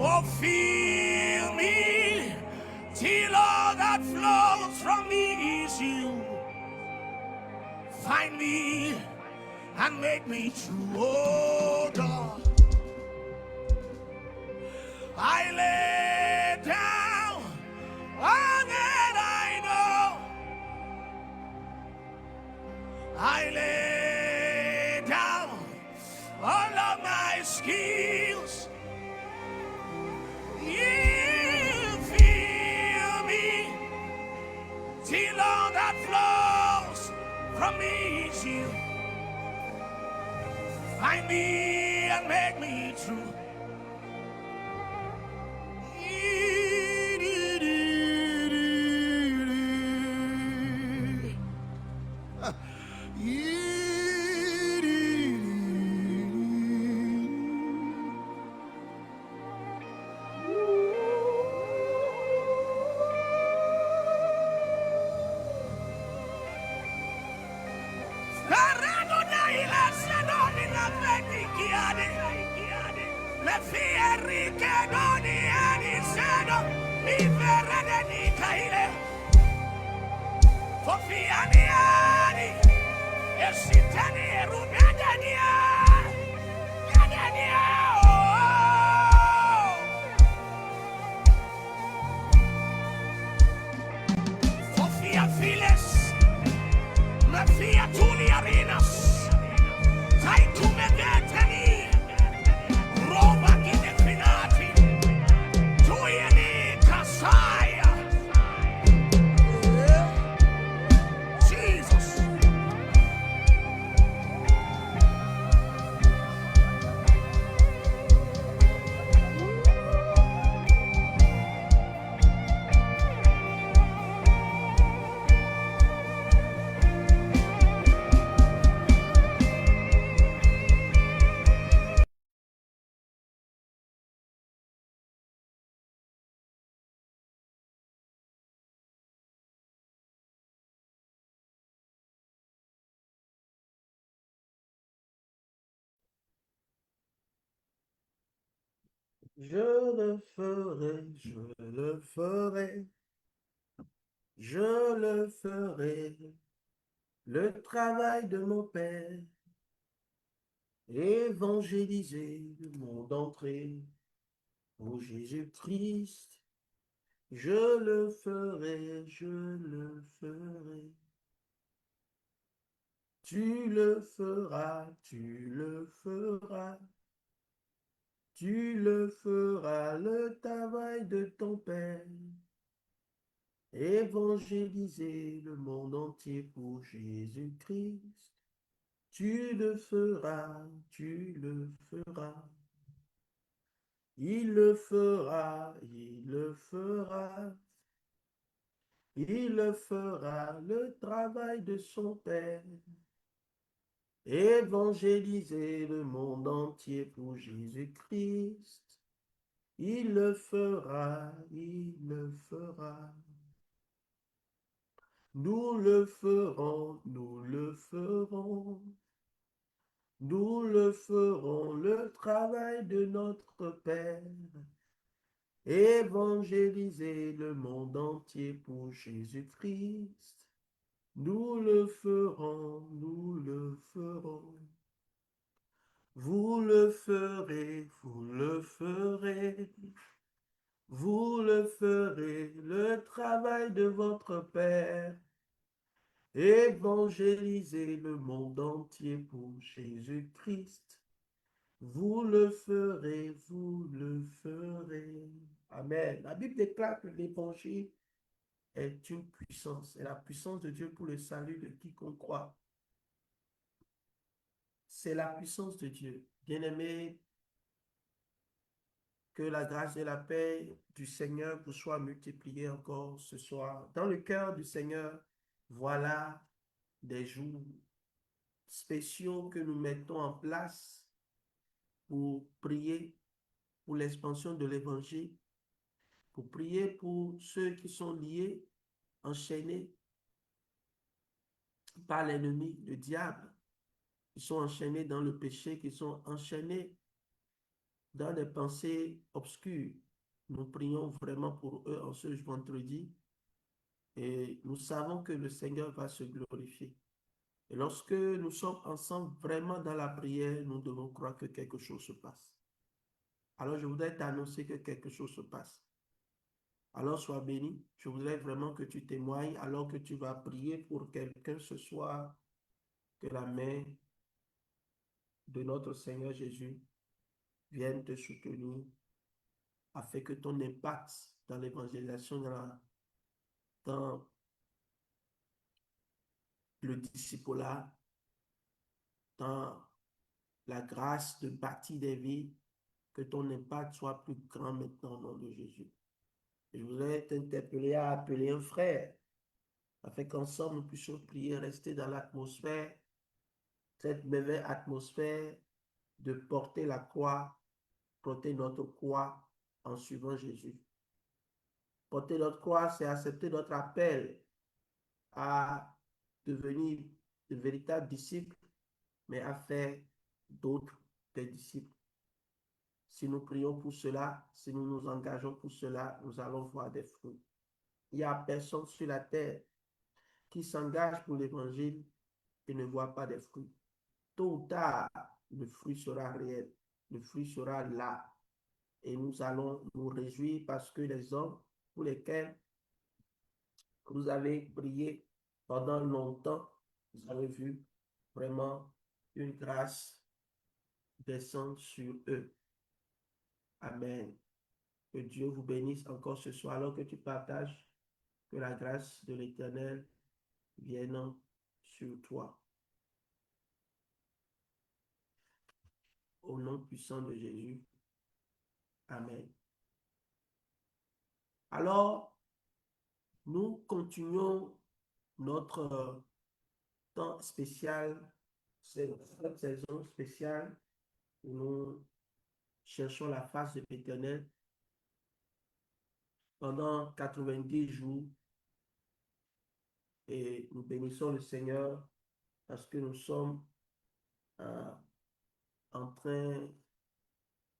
Oh, fill me till all that flows from me is you. Find me and make me true, oh God. I lay down all that I know. I lay down all of my skills. You feel me till all that flows from me is you. Find me and make me true. Je le ferai, je le ferai, je le ferai, le travail de mon Père, évangéliser le monde entier, pour Jésus-Christ, je le ferai, je le ferai. Tu le feras, tu le feras. Tu le feras, le travail de ton Père. Évangéliser le monde entier pour Jésus-Christ. Tu le feras, tu le feras. Il le fera, il le fera. Il le fera, le travail de son Père. Évangéliser le monde entier pour Jésus-Christ. Il le fera, il le fera. Nous le ferons, nous le ferons. Nous le ferons, le travail de notre Père. Évangéliser le monde entier pour Jésus-Christ. Nous le ferons, nous le ferons. Vous le ferez, vous le ferez. Vous le ferez, le travail de votre Père. Évangéliser le monde entier pour Jésus-Christ. Vous le ferez, vous le ferez. Amen. La Bible déclare que l'évangile est une puissance, et la puissance de Dieu pour le salut de quiconque croit. C'est la puissance de Dieu. Bien-aimés, que la grâce et la paix du Seigneur vous soient multipliées encore ce soir. Dans le cœur du Seigneur, voilà des jours spéciaux que nous mettons en place pour prier pour l'expansion de l'évangile, pour prier pour ceux qui sont liés, enchaînés par l'ennemi, le diable, qui sont enchaînés dans le péché, qui sont enchaînés dans des pensées obscures. Nous prions vraiment pour eux en ce vendredi et nous savons que le Seigneur va se glorifier. Et lorsque nous sommes ensemble vraiment dans la prière, nous devons croire que quelque chose se passe. Alors je voudrais t'annoncer que quelque chose se passe. Alors sois béni. Je voudrais vraiment que tu témoignes alors que tu vas prier pour quelqu'un ce soir, que la main de notre Seigneur Jésus vienne te soutenir afin que ton impact dans l'évangélisation, dans le discipulat, dans la grâce de bâtir des vies, que ton impact soit plus grand maintenant au nom de Jésus. Je voudrais t'interpeller à appeler un frère afin qu'ensemble nous puissions prier, rester dans l'atmosphère, cette merveilleuse atmosphère de porter la croix, porter notre croix en suivant Jésus. Porter notre croix, c'est accepter notre appel à devenir de véritables disciples, mais à faire d'autres des disciples. Si nous prions pour cela, si nous nous engageons pour cela, nous allons voir des fruits. Il n'y a personne sur la terre qui s'engage pour l'évangile et ne voit pas des fruits. Tôt ou tard, le fruit sera réel, le fruit sera là. Et nous allons nous réjouir parce que les hommes pour lesquels vous avez prié pendant longtemps, vous avez vu vraiment une grâce descendre sur eux. Amen. Que Dieu vous bénisse encore ce soir alors que tu partages, que la grâce de l'Éternel vienne sur toi. Au nom puissant de Jésus. Amen. Alors, nous continuons notre temps spécial, cette saison spéciale où nous cherchons la face de l'Éternel pendant 90 jours et nous bénissons le Seigneur parce que nous sommes en train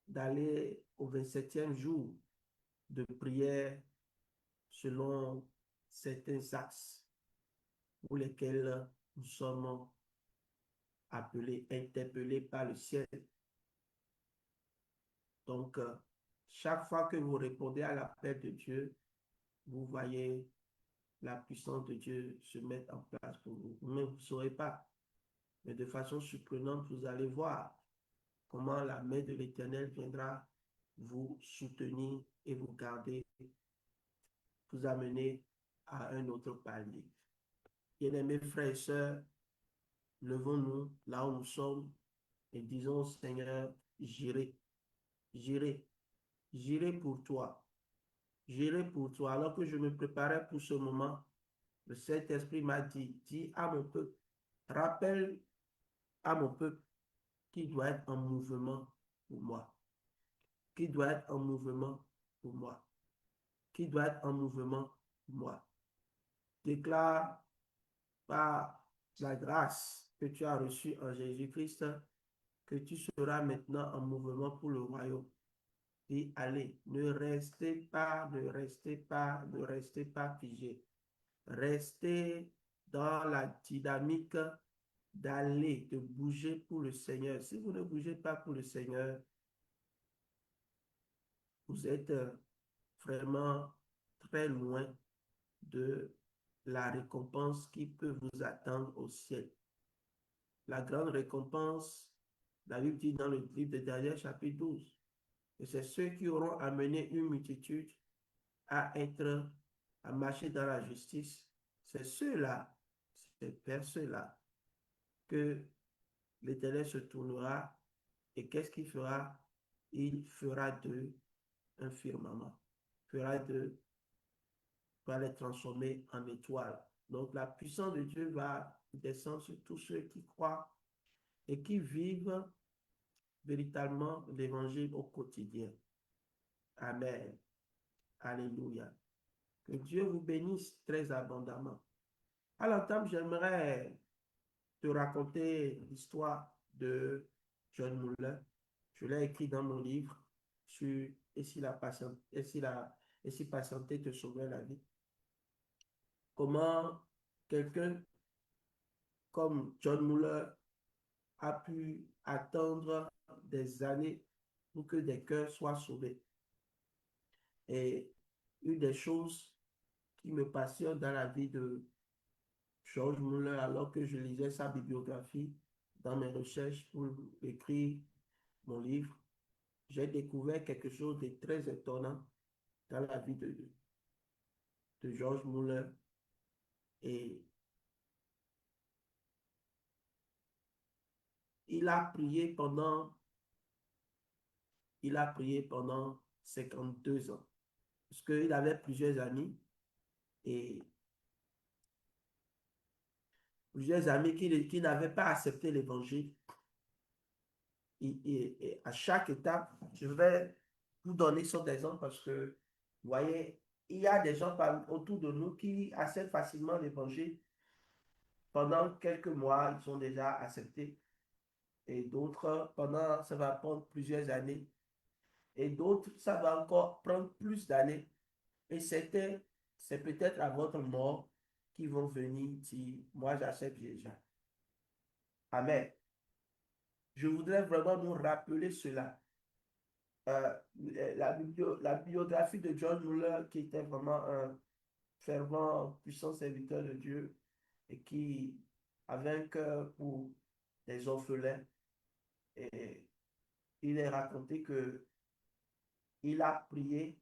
d'aller au 27e jour de prière selon certains axes pour lesquels nous sommes appelés, interpellés par le ciel. Donc, chaque fois que vous répondez à l'appel de Dieu, vous voyez la puissance de Dieu se mettre en place pour vous. Mais vous ne saurez pas. Mais de façon surprenante, vous allez voir comment la main de l'Éternel viendra vous soutenir et vous garder, vous amener à un autre palier. Bien-aimés frères et sœurs, levons-nous là où nous sommes et disons au Seigneur, j'irai, j'irai, j'irai pour toi. J'irai pour toi. Alors que je me préparais pour ce moment, le Saint-Esprit m'a dit, dis à mon peuple, rappelle à mon peuple qui doit être en mouvement pour moi. Qui doit être en mouvement pour moi. Qui doit être en mouvement pour moi. Déclare par la grâce que tu as reçue en Jésus-Christ que tu seras maintenant en mouvement pour le royaume. Et allez, ne restez pas, ne restez pas, ne restez pas figé. Restez dans la dynamique d'aller, de bouger pour le Seigneur. Si vous ne bougez pas pour le Seigneur, vous êtes vraiment très loin de la récompense qui peut vous attendre au ciel. La grande récompense, la Bible dit dans le livre de Daniel, chapitre 12, et c'est ceux qui auront amené une multitude à marcher dans la justice. C'est ceux-là, c'est vers ceux-là que l'Éternel se tournera et qu'est-ce qu'il fera? Il fera d'eux un firmament, va les transformer en étoiles. Donc la puissance de Dieu va descendre sur tous ceux qui croient et qui vivent véritablement l'évangile au quotidien. Amen. Alléluia. Que Dieu vous bénisse très abondamment. À l'entame, j'aimerais te raconter l'histoire de John Muller. Je l'ai écrit dans mon livre sur et si patienter te sauver la vie. Comment quelqu'un comme John Muller a pu attendre des années pour que des cœurs soient sauvés. Et une des choses qui me passionne dans la vie de George Muller, alors que je lisais sa bibliographie dans mes recherches pour écrire mon livre, j'ai découvert quelque chose de très étonnant dans la vie de George Muller. Et il a prié pendant, il a prié pendant 52 ans. Parce qu'il avait plusieurs amis et plusieurs amis qui n'avaient pas accepté l'évangile. Et à chaque étape, je vais vous donner son exemple parce que, vous voyez, il y a des gens autour de nous qui acceptent facilement l'évangile. Pendant quelques mois, ils sont déjà acceptés. Et d'autres, ça va prendre plusieurs années. Et d'autres, ça va encore prendre plus d'années. Et c'est peut-être à votre mort qu'ils vont venir dire, moi j'accepte Jésus. Amen. Je voudrais vraiment nous rappeler cela. Euh, la biographie de John Muller, qui était vraiment un fervent, puissant serviteur de Dieu et qui avait un cœur pour les orphelins. Et il est raconté que il a prié,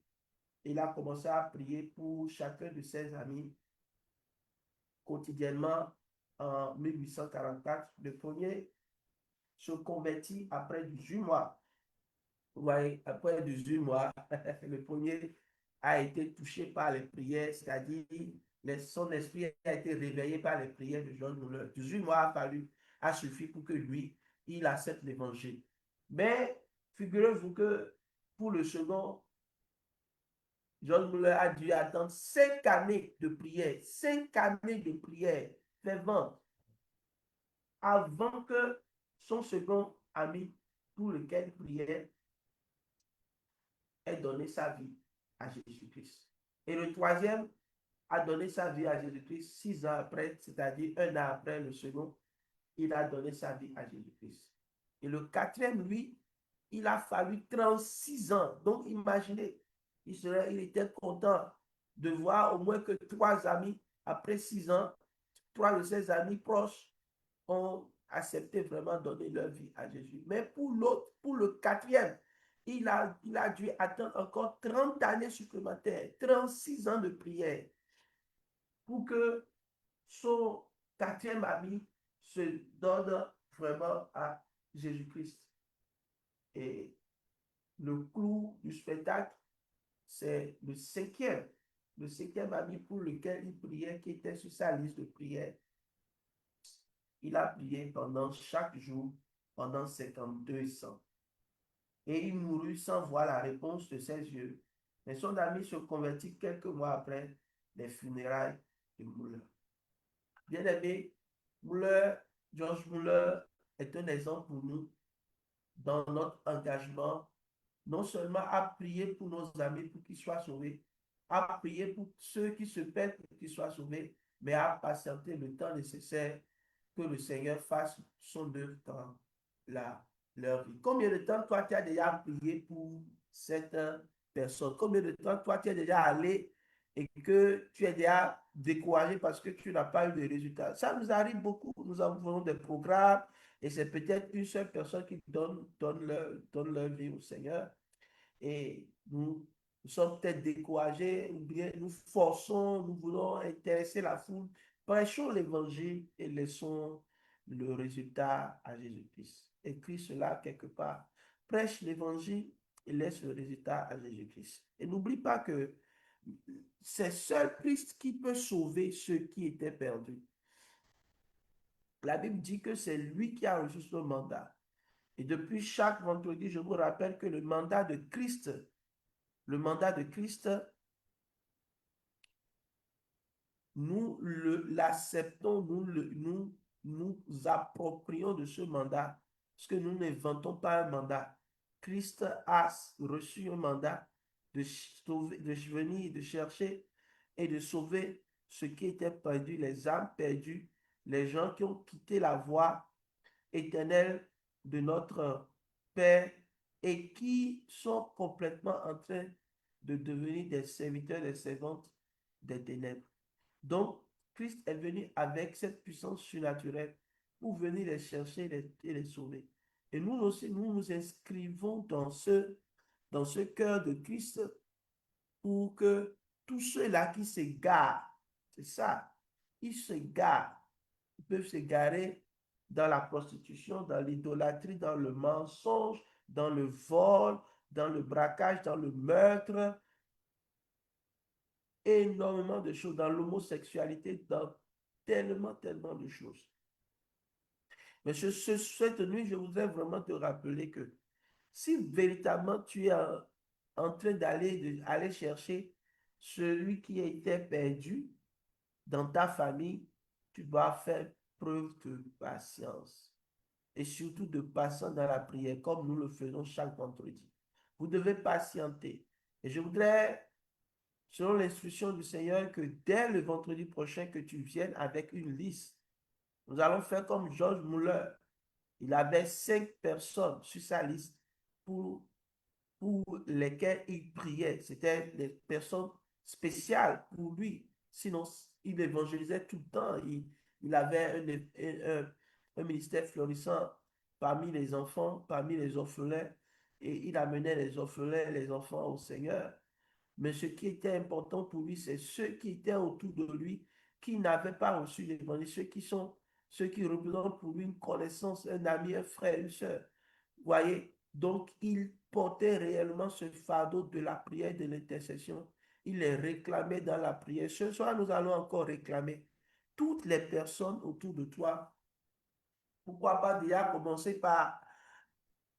il a commencé à prier pour chacun de ses amis quotidiennement en 1844. Le premier se convertit après 18 mois. Ouais, après 18 mois, le premier a été touché par les prières, c'est-à-dire son esprit a été réveillé par les prières de John Muller. 18 mois a suffi pour que lui, il accepte l'évangile. Mais figurez-vous que pour le second, John Muller a dû attendre 5 années de prière, 5 années de prière fervente, avant que son second ami, pour lequel il priait, ait donné sa vie à Jésus-Christ. Et le troisième a donné sa vie à Jésus-Christ 6 ans après, c'est-à-dire 1 an après le second, il a donné sa vie à Jésus-Christ. Et le quatrième, lui, il a fallu 36 ans. Donc, imaginez, il était content de voir au moins que 3 amis, après 6 ans, 3 de ses amis proches ont accepté vraiment de donner leur vie à Jésus. Mais pour l'autre, pour le quatrième, il a dû attendre encore 30 années supplémentaires, 36 ans de prière pour que son quatrième ami se donne vraiment à Jésus-Christ. Et le clou du spectacle, c'est le cinquième ami pour lequel il priait, qui était sur sa liste de prière. Il a prié pendant chaque jour, pendant 52 ans. Et il mourut sans voir la réponse de ses yeux. Mais son ami se convertit quelques mois après les funérailles de Muller. Bien aimé, George Muller est un exemple pour nous dans notre engagement, non seulement à prier pour nos amis pour qu'ils soient sauvés, à prier pour ceux qui se perdent pour qu'ils soient sauvés, mais à patienter le temps nécessaire que le Seigneur fasse son œuvre dans leur vie. Combien de temps toi tu as déjà prié pour cette personne? Combien de temps toi tu es déjà allé et que tu es déjà découragé parce que tu n'as pas eu de résultats? Ça nous arrive beaucoup. Nous avons des programmes et c'est peut-être une seule personne qui donne leur vie au Seigneur. Et nous sommes peut-être découragés, ou bien nous forçons, nous voulons intéresser la foule. Prêchons l'évangile et laissons le résultat à Jésus-Christ. Écris cela quelque part. Prêche l'évangile et laisse le résultat à Jésus-Christ. Et n'oublie pas que c'est seul Christ qui peut sauver ceux qui étaient perdus. La Bible dit que c'est lui qui a reçu son mandat. Et depuis chaque vendredi, je vous rappelle que le mandat de Christ, nous l'acceptons, nous approprions de ce mandat, parce que nous n'inventons pas un mandat. Christ a reçu un mandat de venir, de chercher et de sauver ce qui était perdu, les âmes perdues, les gens qui ont quitté la voie éternelle de notre Père et qui sont complètement en train de devenir des serviteurs, des servantes des ténèbres. Donc, Christ est venu avec cette puissance surnaturelle pour venir les chercher et les sauver. Et nous aussi, nous nous inscrivons dans ce cœur de Christ pour que tous ceux-là qui s'égarent, c'est ça, ils s'égarent, ils peuvent s'égarer dans la prostitution, dans l'idolâtrie, dans le mensonge, dans le vol, dans le braquage, dans le meurtre, énormément de choses, dans l'homosexualité, dans tellement de choses. Mais cette nuit, je voudrais vraiment te rappeler que si véritablement tu es en train aller chercher celui qui était perdu dans ta famille, tu dois faire preuve de patience et surtout de patience dans la prière, comme nous le faisons chaque vendredi. Vous devez patienter. Et je voudrais, selon l'instruction du Seigneur, que dès le vendredi prochain, que tu viennes avec une liste. Nous allons faire comme George Muller. Il avait 5 personnes sur sa liste pour, pour lesquelles il priait. C'était des personnes spéciales pour lui. Sinon, il évangélisait tout le temps. Il avait un ministère florissant parmi les enfants, parmi les orphelins. Et il amenait les orphelins, les enfants au Seigneur. Mais ce qui était important pour lui, c'est ceux qui étaient autour de lui, qui n'avaient pas reçu l'évangile, ceux qui représentent pour lui une connaissance, un ami, un frère, une soeur. Vous voyez? Donc, il portait réellement ce fardeau de la prière, de l'intercession. Il les réclamait dans la prière. Ce soir, nous allons encore réclamer toutes les personnes autour de toi. Pourquoi pas déjà commencer par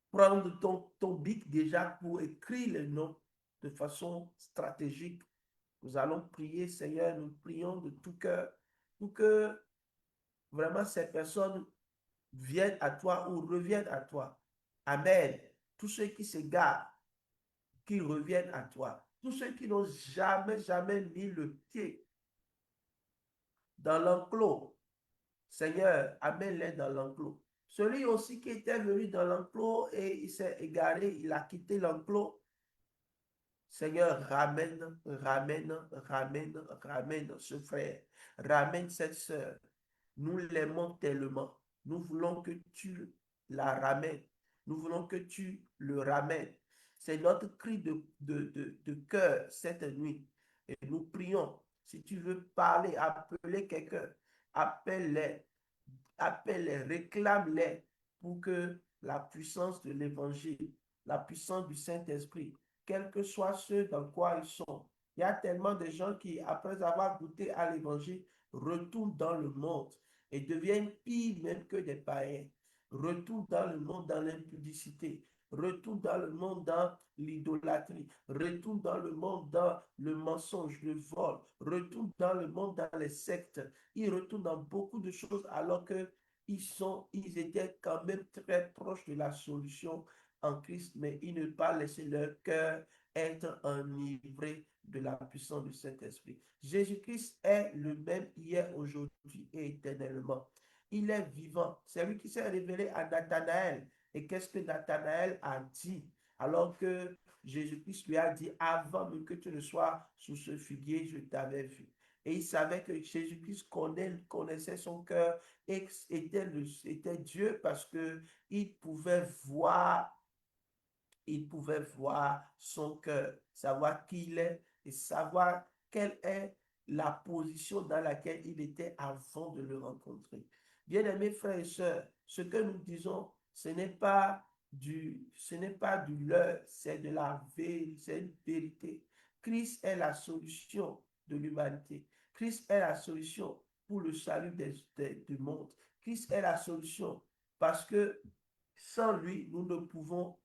prendre ton bic déjà pour écrire les noms de façon stratégique. Nous allons prier, Seigneur, nous prions de tout cœur pour que vraiment ces personnes viennent à toi ou reviennent à toi. Amen. Tous ceux qui s'égarent, qui reviennent à toi. Tous ceux qui n'ont jamais mis le pied dans l'enclos, Seigneur, amène-les dans l'enclos. Celui aussi qui était venu dans l'enclos et il s'est égaré, il a quitté l'enclos. Seigneur, ramène ce frère, ramène cette sœur. Nous l'aimons tellement. Nous voulons que tu la ramènes. Nous voulons que tu le ramènes. C'est notre cri de cœur cette nuit. Et nous prions. Si tu veux parler, appeler quelqu'un, appelle-les, appelle-les, réclame-les pour que la puissance de l'évangile, la puissance du Saint-Esprit, quels que soient ceux dans quoi ils sont. Il y a tellement de gens qui, après avoir goûté à l'évangile, retournent dans le monde et deviennent pires même que des païens. Retournent dans le monde dans l'impudicité, retournent dans le monde dans l'idolâtrie, retournent dans le monde dans le mensonge, le vol, retournent dans le monde dans les sectes. Ils retournent dans beaucoup de choses alors que ils étaient quand même très proches de la solution en Christ, mais ils ne pas laisser leur cœur être enivré de la puissance du Saint-Esprit. Jésus-Christ est le même hier, aujourd'hui et éternellement. Il est vivant. C'est lui qui s'est révélé à Nathanaël. Et qu'est-ce que Nathanaël a dit? Alors que Jésus-Christ lui a dit, avant même que tu ne sois sous ce figuier, je t'avais vu. Et il savait que Jésus-Christ connaissait son cœur et était Dieu parce qu'il pouvait voir son cœur, savoir qui il est et savoir quelle est la position dans laquelle il était avant de le rencontrer. Bien-aimés frères et sœurs, ce que nous disons, ce n'est pas du leurre, c'est de la vérité, c'est une vérité. Christ est la solution de l'humanité. Christ est la solution pour le salut du monde. Christ est la solution parce que sans lui, nous ne pouvons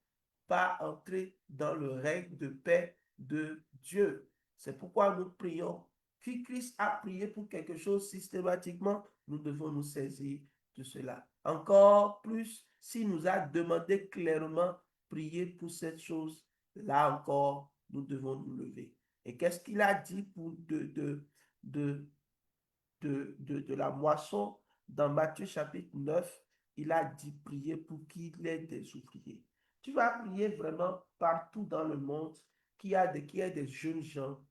pas entrer dans le règne de paix de Dieu. C'est pourquoi nous prions. Si Christ a prié pour quelque chose systématiquement, nous devons nous saisir de cela. Encore plus, s'il nous a demandé clairement, prier pour cette chose, là encore, nous devons nous lever. Et qu'est-ce qu'il a dit pour de, de la moisson? Dans Matthieu chapitre 9, il a dit prier pour qu'il ait des ouvriers. Tu vas prier vraiment partout dans le monde qu'il y ait des jeunes gens,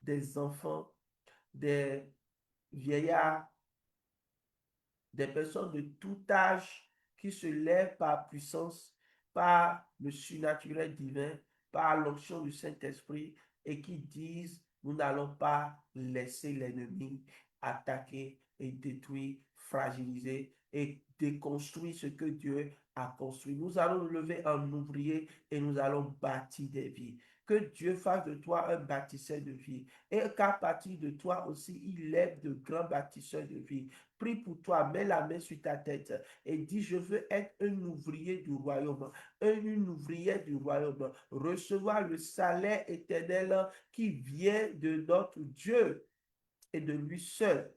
des enfants, des vieillards, des personnes de tout âge qui se lèvent par puissance, par le surnaturel divin, par l'onction du Saint-Esprit et qui disent, nous n'allons pas laisser l'ennemi attaquer et détruire, fragiliser et déconstruire ce que Dieu a construit. Nous allons lever un ouvrier et nous allons bâtir des vies. Que Dieu fasse de toi un bâtisseur de vie et qu'à partir de toi aussi, il lève de grands bâtisseurs de vie. Prie pour toi, mets la main sur ta tête et dis, je veux être un ouvrier du royaume, une ouvrière du royaume, recevoir le salaire éternel qui vient de notre Dieu et de lui seul.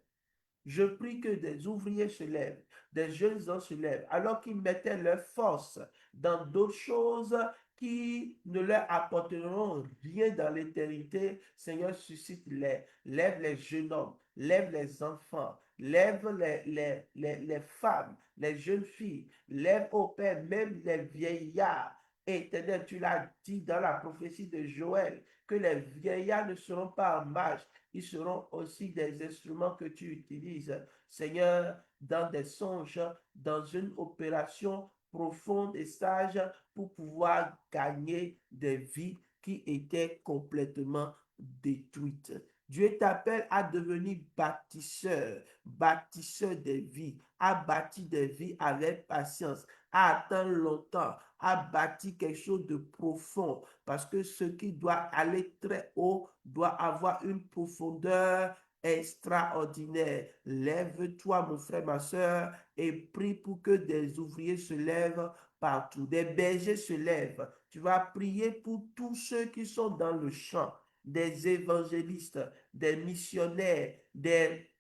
Je prie que des ouvriers se lèvent, des jeunes gens se lèvent, alors qu'ils mettaient leur force dans d'autres choses qui ne leur apporteront rien dans l'éternité. Seigneur, suscite-les, lève les jeunes hommes, lève les enfants, lève les femmes, les jeunes filles, lève au Père même les vieillards. Éternel, tu l'as dit dans la prophétie de Joël, que les vieillards ne seront pas en marche, ils seront aussi des instruments que tu utilises, Seigneur, dans des songes, dans une opération profonde et sage pour pouvoir gagner des vies qui étaient complètement détruites. Dieu t'appelle à devenir bâtisseur, bâtisseur des vies, à bâtir des vies avec patience, à attendre longtemps, à bâtir quelque chose de profond, parce que ce qui doit aller très haut doit avoir une profondeur extraordinaire. Lève-toi, mon frère, ma soeur, et prie pour que des ouvriers se lèvent partout, des bergers se lèvent. Tu vas prier pour tous ceux qui sont dans le champ, des évangélistes, des missionnaires, des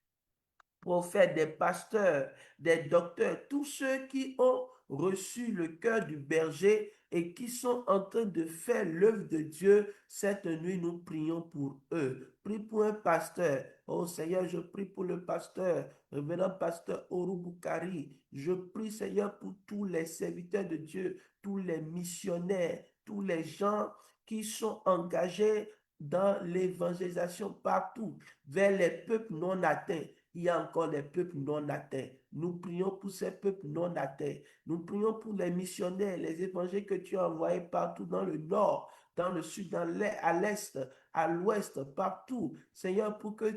prophètes, des pasteurs, des docteurs, tous ceux qui ont reçu le cœur du berger et qui sont en train de faire l'œuvre de Dieu. Cette nuit, nous prions pour eux. Prie pour un pasteur. Oh Seigneur, je prie pour le pasteur, révérend pasteur Orubukari. Je prie, Seigneur, pour tous les serviteurs de Dieu, tous les missionnaires, tous les gens qui sont engagés dans l'évangélisation partout, vers les peuples non atteints. Il y a encore des peuples non atteints. Nous prions pour ces peuples non atteints. Nous prions pour les missionnaires, les évangéles que tu as envoyés partout dans le nord, dans le sud, à l'est, à l'ouest, partout. Seigneur, pour que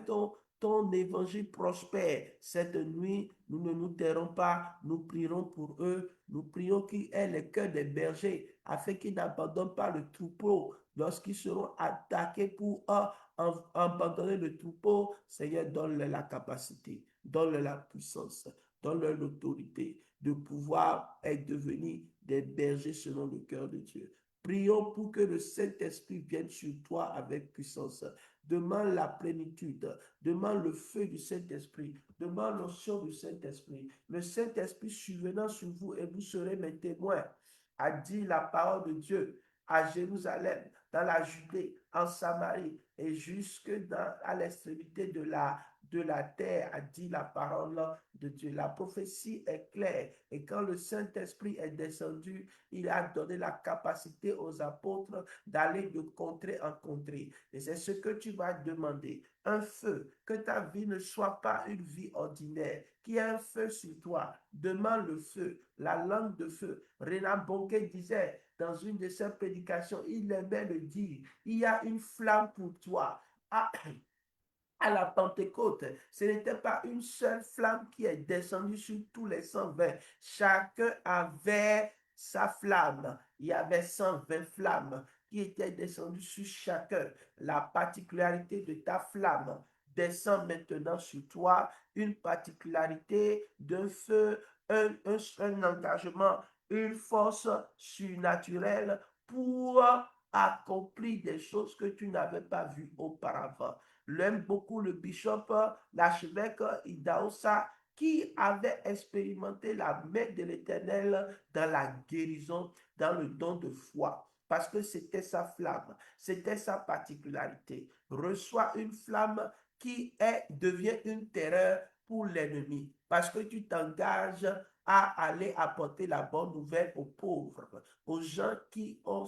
ton évangile prospère. Cette nuit, nous ne nous tairons pas, nous prierons pour eux. Nous prions qu'ils aient le cœur des bergers, afin qu'ils n'abandonnent pas le troupeau lorsqu'ils seront attaqués pour abandonner le troupeau. Seigneur, donne-leur la capacité, donne-leur la puissance, donne-leur l'autorité de pouvoir devenir des bergers selon le cœur de Dieu. Prions pour que le Saint-Esprit vienne sur toi avec puissance. Demande la plénitude, demande le feu du Saint-Esprit, demande l'onction du Saint-Esprit. Le Saint-Esprit survenant sur vous et vous serez mes témoins, a dit la parole de Dieu à Jérusalem, dans la Judée, en Samarie et jusque à l'extrémité de la terre, a dit la parole de Dieu. La prophétie est claire et quand le Saint-Esprit est descendu, il a donné la capacité aux apôtres d'aller de contrée en contrée. Et c'est ce que tu vas demander. Un feu, que ta vie ne soit pas une vie ordinaire, qu'il y ait un feu sur toi. Demande le feu, la langue de feu. Réna Bonquet disait dans une de ses prédications, il aimait le dire, il y a une flamme pour toi. À la Pentecôte, ce n'était pas une seule flamme qui est descendue sur tous les 120. Chacun avait sa flamme. Il y avait 120 flammes qui étaient descendues sur chacun. La particularité de ta flamme descend maintenant sur toi, une particularité d'un feu, un engagement, une force surnaturelle pour accomplir des choses que tu n'avais pas vues auparavant. L'aime beaucoup le bishop, l'archevêque Idaosa qui avaient expérimenté la main de l'Éternel dans la guérison, dans le don de foi. Parce que c'était sa flamme, c'était sa particularité. Reçois une flamme qui devient une terreur pour l'ennemi. Parce que tu t'engages à aller apporter la bonne nouvelle aux pauvres, aux gens qui ont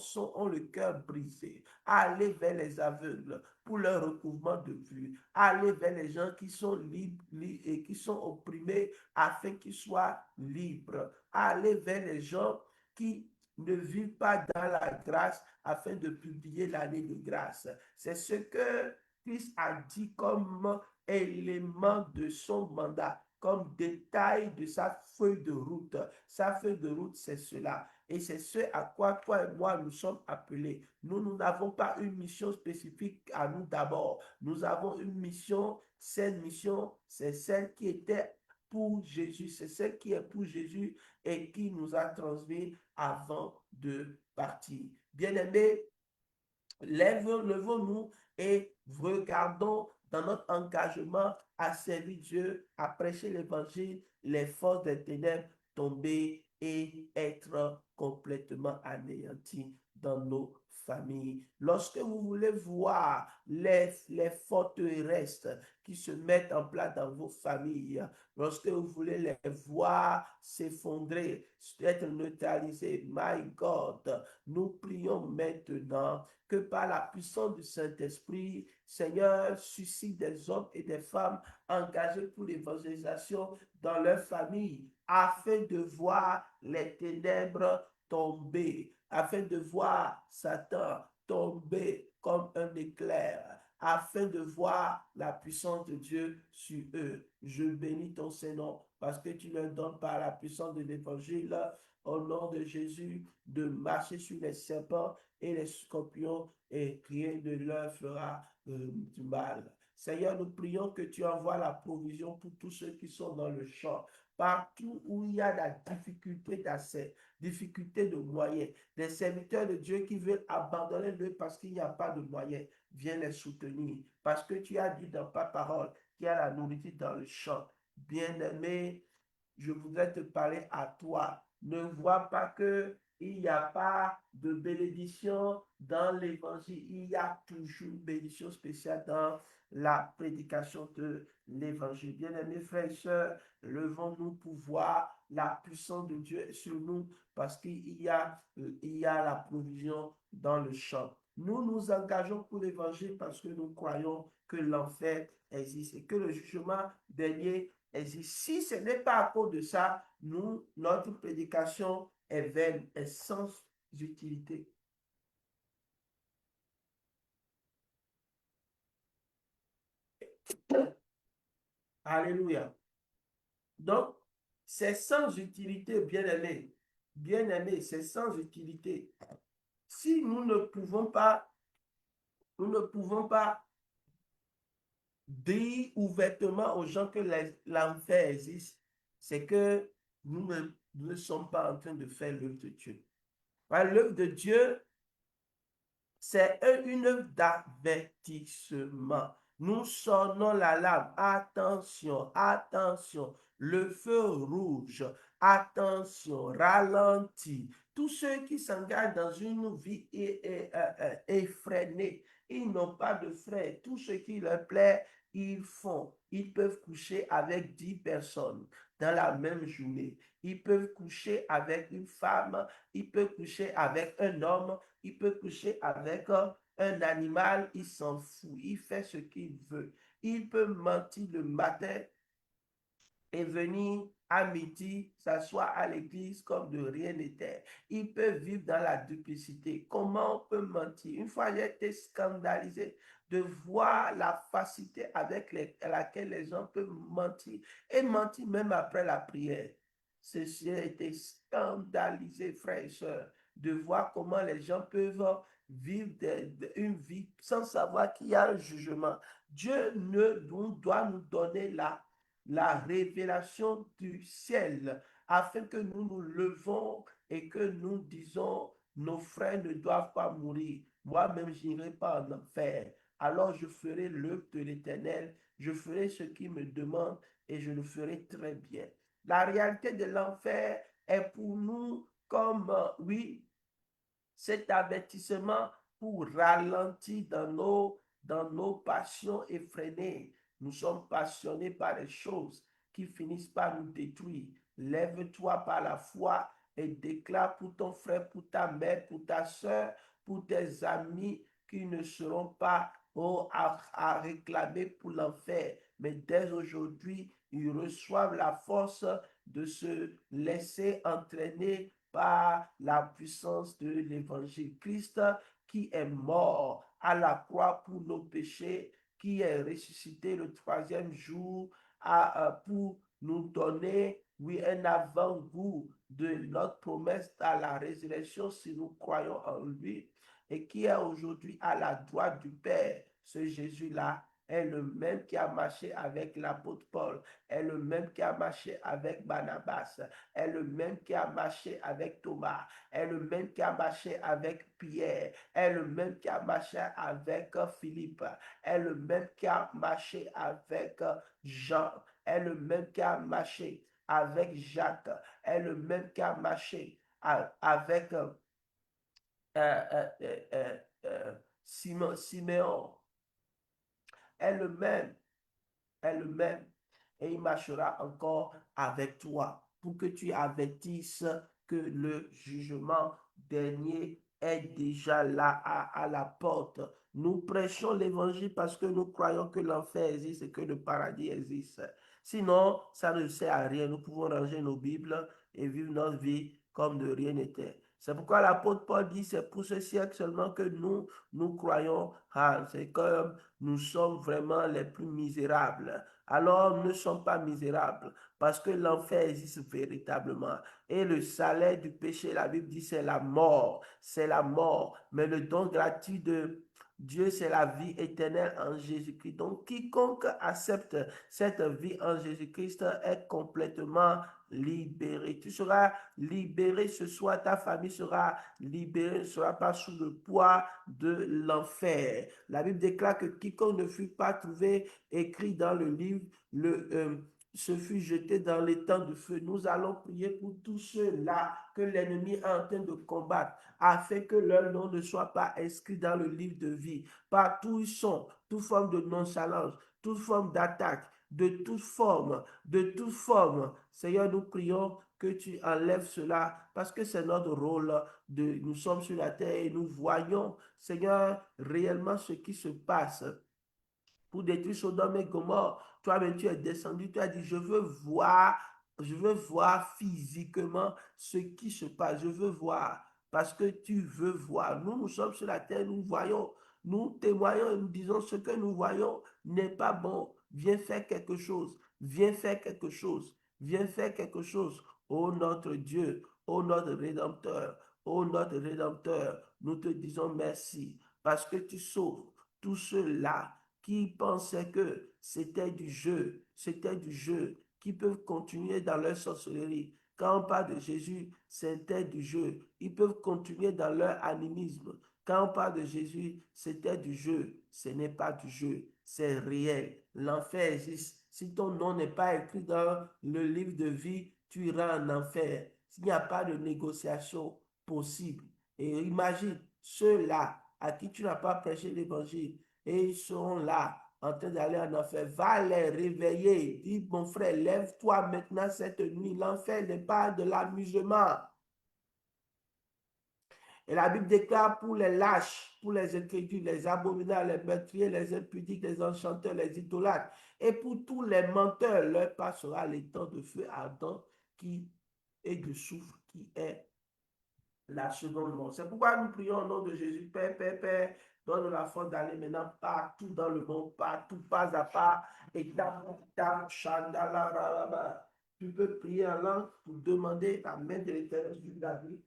le cœur brisé, à aller vers les aveugles pour leur recouvrement de vue, à aller vers les gens qui sont libres et qui sont opprimés afin qu'ils soient libres, à aller vers les gens qui ne vivent pas dans la grâce afin de publier l'année de grâce. C'est ce que Christ a dit comme élément de son mandat, comme détail de sa feuille de route. Sa feuille de route, c'est cela. Et c'est ce à quoi toi et moi nous sommes appelés. Nous n'avons pas une mission spécifique à nous d'abord. Nous avons une mission, cette mission, c'est celle qui était pour Jésus. C'est celle qui est pour Jésus et qui nous a transmis avant de partir. Bien-aimés, levons-nous et regardons dans notre engagement à servir Dieu, à prêcher l'évangile, les forces des ténèbres tomber et être complètement anéantis dans nos familles. Lorsque vous voulez voir les forteresses qui se mettent en place dans vos familles, lorsque vous voulez les voir s'effondrer, être neutralisés, my God, nous prions maintenant que par la puissance du Saint-Esprit, Seigneur, suscite des hommes et des femmes engagés pour l'évangélisation dans leur famille, afin de voir les ténèbres tomber, afin de voir Satan tomber comme un éclair, afin de voir la puissance de Dieu sur eux. Je bénis ton Saint-Nom parce que tu leur donnes par la puissance de l'Évangile, au nom de Jésus, de marcher sur les serpents et les scorpions et rien ne leur fera du mal. Seigneur, nous prions que tu envoies la provision pour tous ceux qui sont dans le champ. Partout où il y a la difficulté d'accès, difficulté de moyens, des serviteurs de Dieu qui veulent abandonner Dieu parce qu'il n'y a pas de moyens, viens les soutenir. Parce que tu as dit dans ta parole qu'il y a la nourriture dans le champ. Bien-aimé, je voudrais te parler à toi. Ne vois pas que il n'y a pas de bénédiction dans l'évangile. Il y a toujours une bénédiction spéciale dans la prédication de l'évangile. Bien-aimés frères et sœurs, levons-nous pour voir la puissance de Dieu sur nous parce qu'il y a la provision dans le champ. Nous nous engageons pour l'évangile parce que nous croyons que l'enfer existe et que le jugement dernier existe. Si ce n'est pas à cause de ça, notre prédication est vaine, est sans utilité. Alléluia. Donc, c'est sans utilité, bien-aimé. Bien-aimé, c'est sans utilité. Si nous ne pouvons pas dire ouvertement aux gens que l'enfer existe, c'est que nous ne sommes pas en train de faire l'œuvre de Dieu. L'œuvre de Dieu, c'est une œuvre d'avertissement. Nous sonnons l'alarme. Attention, attention. Le feu rouge. Attention, ralentis. Tous ceux qui s'engagent dans une vie effrénée, ils n'ont pas de frais. Tout ce qui leur plaît, ils font. Ils peuvent coucher avec 10 personnes dans la même journée. Ils peuvent coucher avec une femme. Ils peuvent coucher avec un homme. Il peut coucher avec un animal, il s'en fout, il fait ce qu'il veut. Il peut mentir le matin et venir à midi s'asseoir à l'église comme de rien n'était. Il peut vivre dans la duplicité. Comment on peut mentir? Une fois, j'ai été scandalisé de voir la facilité avec laquelle les gens peuvent mentir et mentir même après la prière. Ceci a été scandalisé, frères et sœurs, de voir comment les gens peuvent vivre une vie sans savoir qu'il y a un jugement. Dieu doit nous donner la révélation du ciel afin que nous nous levons et que nous disons nos frères ne doivent pas mourir. Moi-même, je n'irai pas en enfer. alors je ferai l'œuvre de l'Éternel, je ferai ce qu'il me demande et je le ferai très bien. La réalité de l'enfer est pour nous comme, oui, cet avertissement pour ralentir dans nos passions effrénées. Nous sommes passionnés par les choses qui finissent par nous détruire. Lève-toi par la foi et déclare pour ton frère, pour ta mère, pour ta soeur, pour tes amis qui ne seront pas à réclamer pour l'enfer. Mais dès aujourd'hui, ils reçoivent la force de se laisser entraîner par la puissance de l'évangile. Christ qui est mort à la croix pour nos péchés, qui est ressuscité le troisième jour pour nous donner, oui, un avant-goût de notre promesse à la résurrection si nous croyons en lui, et qui est aujourd'hui à la droite du Père. Ce Jésus-là est le même qui a marché avec l'apôtre Paul, est le même qui a marché avec Barnabas, est le même qui a marché avec Thomas, est le même qui a marché avec Pierre, est le même qui a marché avec Philippe, est le même qui a marché avec Jean, est le même qui a marché avec Jacques, est le même qui a marché avec Siméon, est le même, est le même, et il marchera encore avec toi pour que tu avertisses que le jugement dernier est déjà là à la porte. Nous prêchons l'évangile parce que nous croyons que l'enfer existe et que le paradis existe. Sinon, ça ne sert à rien. Nous pouvons ranger nos Bibles et vivre notre vie comme de rien n'était. C'est pourquoi l'apôtre Paul dit, c'est pour ce siècle seulement que nous croyons. C'est comme nous sommes vraiment les plus misérables. Alors, nous ne sommes pas misérables parce que l'enfer existe véritablement. Et le salaire du péché, la Bible dit, c'est la mort. C'est la mort. Mais le don gratuit de Dieu, c'est la vie éternelle en Jésus-Christ. Donc, quiconque accepte cette vie en Jésus-Christ est complètement libéré. Tu seras libéré ce soir, ta famille sera libérée, ne sera pas sous le poids de l'enfer. La Bible déclare que quiconque ne fut pas trouvé écrit dans le livre, se fut jeté dans les temps de feu. Nous allons prier pour tous ceux-là que l'ennemi est en train de combattre, afin que leur nom ne soit pas inscrit dans le livre de vie. Partout où ils sont, toute forme de nonchalance, toute forme d'attaque, de toute forme, Seigneur, nous prions que tu enlèves cela parce que c'est notre rôle. Nous sommes sur la terre et nous voyons, Seigneur, réellement ce qui se passe pour détruire Sodome et Gomorrhe. Toi-même, tu es descendu, tu as dit, je veux voir physiquement ce qui se passe. Je veux voir parce que tu veux voir. Nous sommes sur la terre, nous voyons, nous témoignons et nous disons ce que nous voyons n'est pas bon. Viens faire quelque chose. Viens faire quelque chose. Viens faire quelque chose. Ô notre Dieu, ô notre Rédempteur, ô notre Rédempteur, nous te disons merci parce que tu sauves tous ceux-là qui pensaient que c'était du jeu, qui peuvent continuer dans leur sorcellerie. Quand on parle de Jésus, c'était du jeu. Ils peuvent continuer dans leur animisme. Quand on parle de Jésus, c'était du jeu. Ce n'est pas du jeu, c'est réel. L'enfer existe. Si ton nom n'est pas écrit dans le livre de vie, tu iras en enfer. S'il n'y a pas de négociation possible. Et imagine ceux-là à qui tu n'as pas prêché l'évangile, et ils seront là en train d'aller en enfer. Va les réveiller. Dis, mon frère, lève-toi maintenant cette nuit. L'enfer n'est pas de l'amusement. Et la Bible déclare pour les lâches, pour les incrédules, les abominables, les meurtriers, les impudiques, les enchanteurs, les idolâtres, et pour tous les menteurs, leur passera l'étang de feu ardent qui est de soufre, qui est la seconde mort. C'est pourquoi nous prions au nom de Jésus. Père, Père, Père, donne la force d'aller maintenant partout dans le monde, partout, pas à pas. Et tu peux prier en langue pour demander la main de l'Éternel sur la vie.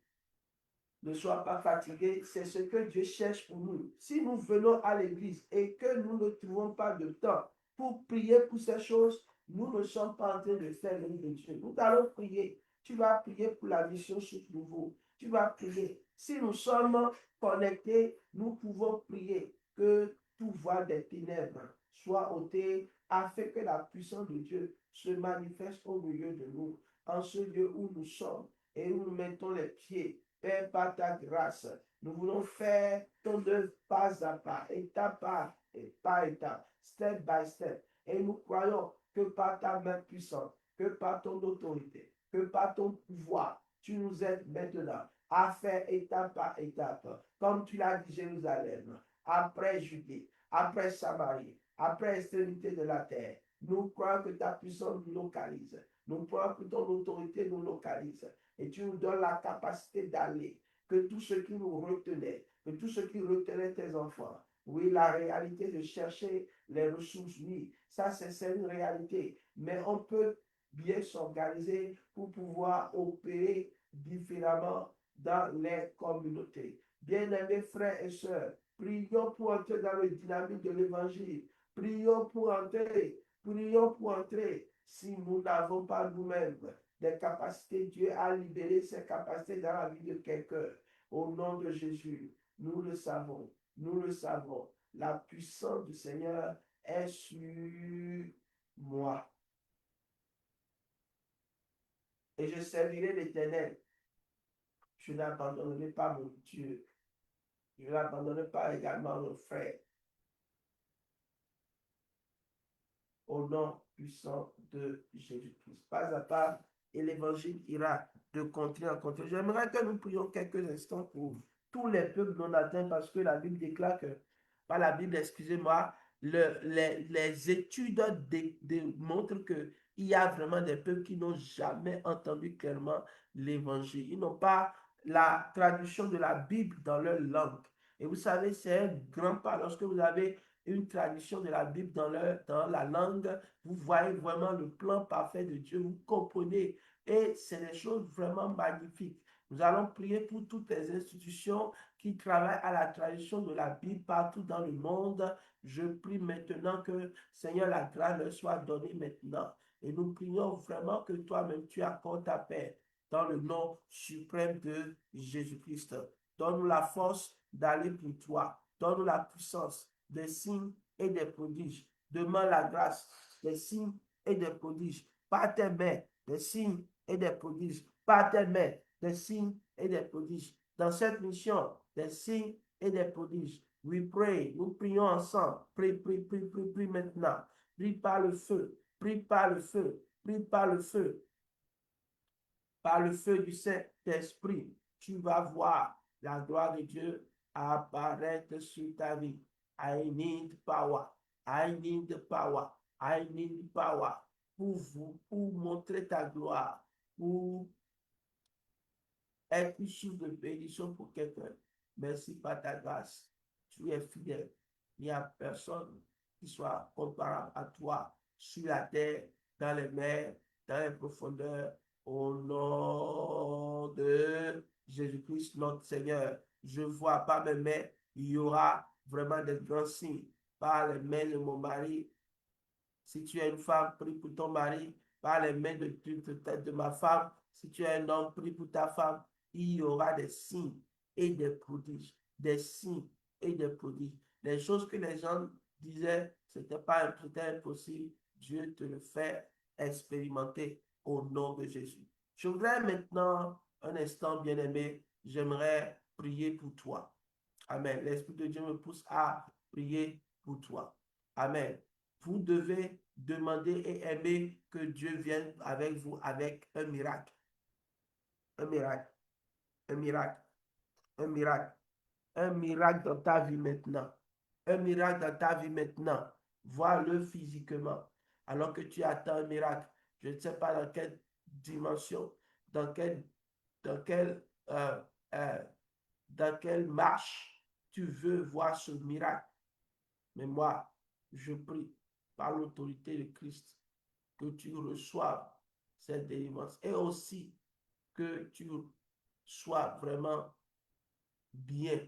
Ne sois pas fatigué, c'est ce que Dieu cherche pour nous. Si nous venons à l'église et que nous ne trouvons pas de temps pour prier pour ces choses, nous ne sommes pas en train de faire l'œuvre de Dieu. Nous allons prier. Tu vas prier pour la mission sur nouveau. Tu vas prier. Si nous sommes connectés, nous pouvons prier que pouvoir des ténèbres soit ôté, afin que la puissance de Dieu se manifeste au milieu de nous, en ce lieu où nous sommes et où nous mettons les pieds. Père, par ta grâce, nous voulons faire ton œuvre pas à pas, étape par étape, step by step. Et nous croyons que par ta main puissante, que par ton autorité, que par ton pouvoir, tu nous aides maintenant à faire étape par étape, comme tu l'as dit Jérusalem, après Judée, après Samarie, après l'extrémité de la terre. Nous croyons que ta puissance nous localise. Nous croyons que ton autorité nous localise. Et tu nous donnes la capacité d'aller. Que tout ce qui nous retenait, que tout ce qui retenait tes enfants, oui, la réalité de chercher les ressources, oui, ça c'est une réalité. Mais on peut bien s'organiser pour pouvoir opérer différemment dans les communautés. Bien-aimés frères et sœurs, prions pour entrer dans le dynamique de l'évangile. Prions pour entrer. Prions pour entrer. Si nous n'avons pas nous-mêmes des capacités, Dieu a libéré ces capacités dans la vie de quelqu'un. Au nom de Jésus, nous le savons. Nous le savons. La puissance du Seigneur est sur moi. Et je servirai l'Éternel. Je n'abandonnerai pas mon Dieu. Je n'abandonnerai pas également mon frère. Au nom puissant de Jésus-Christ. Pas à pas, et l'évangile ira de contrée en contrée. J'aimerais que nous prions quelques instants pour tous les peuples non atteints, parce que la Bible déclare que, pas la Bible, excusez-moi, les études démontrent qu'il y a vraiment des peuples qui n'ont jamais entendu clairement l'évangile. Ils n'ont pas la traduction de la Bible dans leur langue. Et vous savez, c'est un grand pas lorsque vous avez une traduction de la Bible dans la langue, vous voyez vraiment le plan parfait de Dieu, vous comprenez, et c'est des choses vraiment magnifiques. Nous allons prier pour toutes les institutions qui travaillent à la traduction de la Bible partout dans le monde. Je prie maintenant que, Seigneur, la grâce leur soit donnée maintenant. Et nous prions vraiment que toi-même, tu accordes ta paix dans le nom suprême de Jésus-Christ. Donne-nous la force d'aller pour toi. Donne-nous la puissance des signes et des prodiges. Demande la grâce des signes et des prodiges. Par tes mains, des signes et des prodiges. Par tes mains, des signes et des prodiges. Dans cette mission, des signes et des prodiges. We pray. Nous prions ensemble. Prie maintenant. Prie par le feu. Prie par le feu. Prie par le feu. Par le feu du Saint-Esprit, tu vas voir la gloire de Dieu apparaître sur ta vie. I need power. I need power. I need power. Pour montrer ta gloire, pour être une source de bénédiction pour quelqu'un. Merci par ta grâce. Tu es fidèle. Il n'y a personne qui soit comparable à toi sur la terre, dans les mers, dans les profondeurs. Au nom de Jésus-Christ, notre Seigneur, je vois par mes mains, il y aura vraiment des grands signes. Par les mains de mon mari, si tu es une femme, prie pour ton mari. Par les mains de ma femme, si tu es un homme, prie pour ta femme. Il y aura des signes et des prodiges. Des signes et des prodiges. Les choses que les gens disaient, c'était impossible. Dieu te le fait expérimenter au nom de Jésus. Je voudrais maintenant, un instant, bien-aimé, j'aimerais prier pour toi. Amen. L'Esprit de Dieu me pousse à prier pour toi. Amen. Vous devez demander et aimer que Dieu vienne avec vous avec un miracle. Un miracle. Un miracle. Un miracle. Un miracle dans ta vie maintenant. Un miracle dans ta vie maintenant. Vois-le physiquement. Alors que tu attends un miracle. Je ne sais pas dans quelle dimension, dans quelle marche tu veux voir ce miracle. Mais moi, je prie par l'autorité de Christ que tu reçoives cette délivrance et aussi que tu sois vraiment bien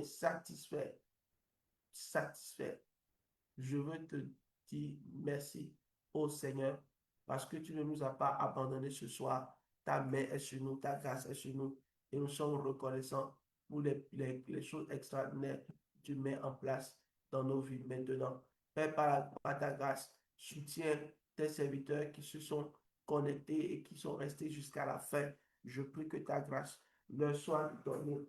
satisfait. Je veux te dire merci au Seigneur parce que tu ne nous as pas abandonnés ce soir. Ta main est sur nous, ta grâce est sur nous et nous sommes reconnaissants pour les choses extraordinaires que tu mets en place dans nos vies maintenant. Père, par ta grâce, soutiens tes serviteurs qui se sont connectés et qui sont restés jusqu'à la fin. Je prie que ta grâce leur soit donnée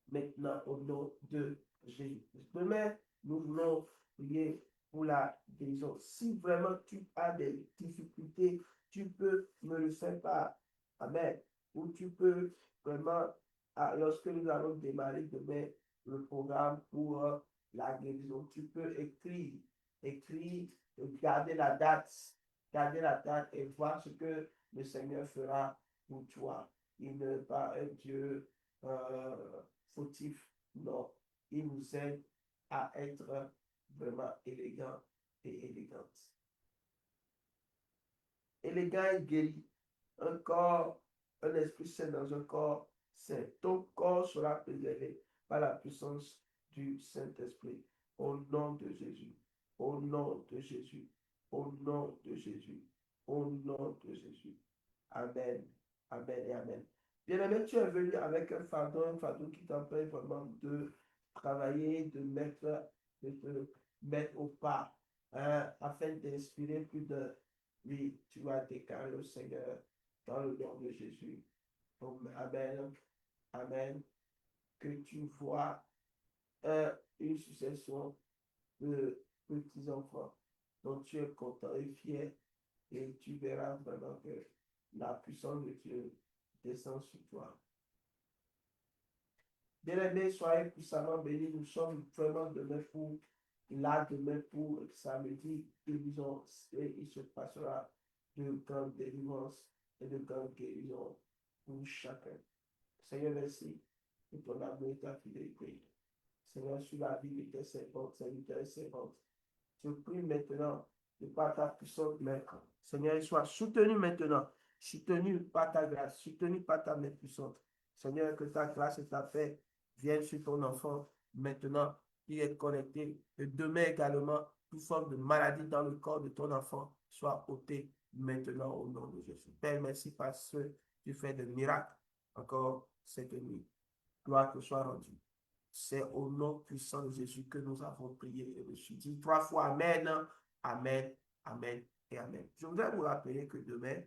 maintenant au nom de Jésus. Demain, nous voulons prier pour la guérison. Si vraiment tu as des difficultés, tu peux me le faire par Amen. Ou tu peux vraiment, lorsque nous allons démarrer demain le programme pour la guérison, tu peux écrire, garder la date et voir ce que le Seigneur fera pour toi. Il n'est pas un Dieu fautif, non. Il nous aide à être vraiment élégant et élégante. Élégant et guéri, un corps, un esprit saint dans un corps saint. Ton corps sera préservé par la puissance du Saint-Esprit. Au nom de Jésus, au nom de Jésus, au nom de Jésus, au nom de Jésus. Amen, amen et amen. Bien-aimé, tu es venu avec un fardeau qui t'empêche vraiment de travailler, de te mettre au pas, hein, afin d'inspirer plus de lui. Tu vas déclarer au Seigneur dans le nom de Jésus. Amen, amen. Que tu vois une succession de petits-enfants dont tu es content et fier, et tu verras vraiment que la puissance de Dieu descend sur toi. Bien-aimés, soyez puissamment bénis. Nous sommes vraiment demain pour samedi, guérison, et il se passera de grandes délivrances et de grandes guérisons pour chacun. Seigneur, merci pour ton amour et ta fidélité. Seigneur, sur la vie de tes servantes, serviteurs et servantes. Je prie maintenant de par ta puissante main. Seigneur, sois soutenu maintenant, soutenu par ta grâce, soutenu par ta main puissante. Seigneur, que ta grâce et ta paix viennent sur ton enfant maintenant. Il est connecté. Et demain également, toute forme de maladie dans le corps de ton enfant soit ôtée maintenant au nom de Jésus. Père, merci parce que tu fais de miracles encore cette nuit. Gloire te soit rendue. C'est au nom puissant de Jésus que nous avons prié et reçu. Dis 3 fois Amen, Amen, Amen et Amen. Je voudrais vous rappeler que demain,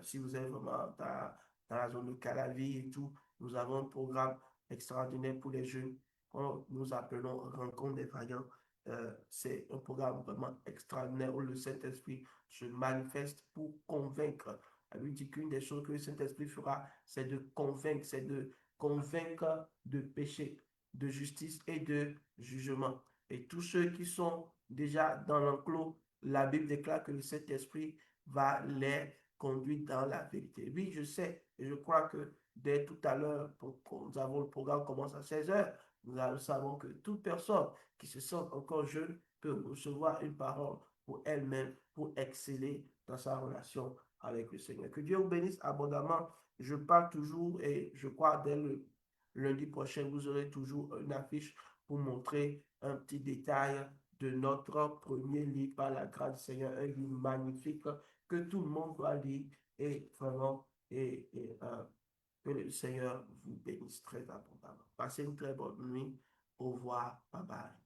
si vous êtes vraiment dans la zone de Calavi et tout, nous avons un programme extraordinaire pour les jeunes qu'on nous appelons Rencontre des Vaillants. C'est un programme vraiment extraordinaire où le Saint-Esprit se manifeste pour convaincre. Elle lui dit qu'une des choses que le Saint-Esprit fera, c'est de convaincre de péché, de justice et de jugement. Et tous ceux qui sont déjà dans l'enclos, la Bible déclare que le Saint-Esprit va les conduire dans la vérité. Oui, je sais, et je crois que dès tout à l'heure, nous avons le programme commence à 16h, nous savons que toute personne qui se sent encore jeune peut recevoir une parole pour elle-même, pour exceller dans sa relation avec le Seigneur. Que Dieu vous bénisse abondamment. Je parle toujours et je crois dès le lundi prochain, vous aurez toujours une affiche pour montrer un petit détail de notre premier livre par la grâce du Seigneur, un livre magnifique que tout le monde doit lire et vraiment que le Seigneur vous bénisse très abondamment. Passez une très bonne nuit. Au revoir. Bye bye.